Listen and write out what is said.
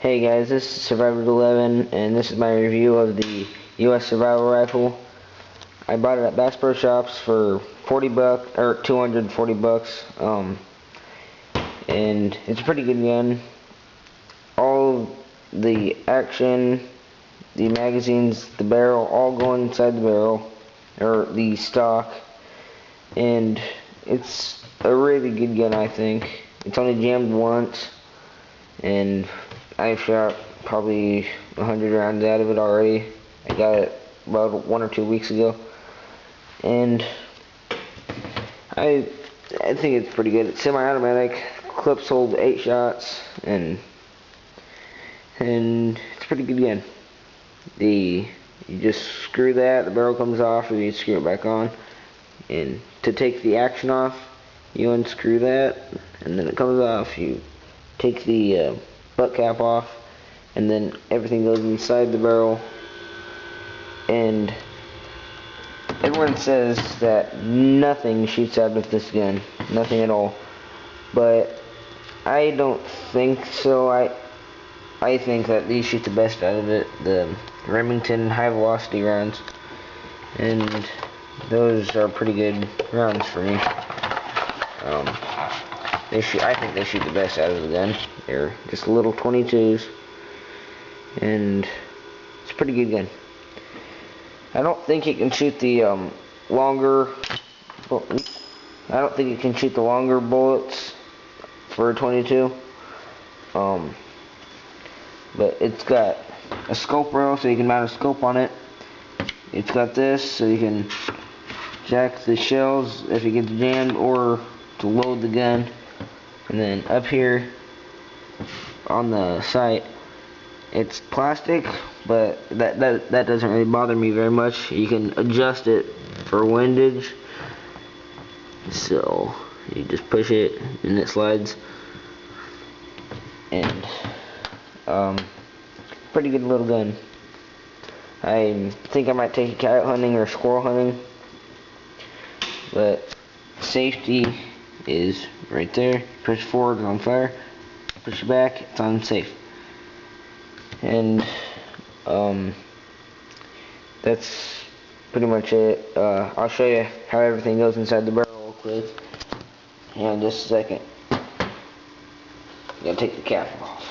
Hey guys, this is Survivor 11, and this is my review of the U.S. Survival Rifle. I bought it at Bass Pro Shops for 40 bucks, or 240 bucks, and it's a pretty good gun. All the action, the magazines, the barrel, all go inside the barrel, or the stock, and it's a really good gun, I think. It's only jammed once, and I've shot probably 100 rounds out of it already. I got it about 1 or 2 weeks ago, and I think it's pretty good. It's semi-automatic, clips hold 8 shots, and it's a pretty good gun. You just screw that, the barrel comes off, and you screw it back on. And to take the action off, you unscrew that, and then it comes off. You take the butt cap off, and then everything goes inside the barrel. And everyone says that nothing shoots out of this gun, nothing at all, but I don't think so. I think that these shoot the best out of it, the Remington high velocity rounds, and those are pretty good rounds for me. I think they shoot the best out of the gun. They're just little 22s, and it's a pretty good gun. I don't think it can shoot the longer. I don't think it can shoot the longer bullets for a 22. But it's got a scope rail, so you can mount a scope on it. It's got this, so you can jack the shells if it gets jammed, or to load the gun. And then up here on the sight, it's plastic, but that doesn't really bother me very much. You can adjust it for windage, so you just push it and it slides. And pretty good little gun. I think I might take it coyote hunting or squirrel hunting, but safety is right there. Push forward, it's on fire. Push it back, it's unsafe. And that's pretty much it. I'll show you how everything goes inside the barrel real quick here in just a second. Gotta take the cap off.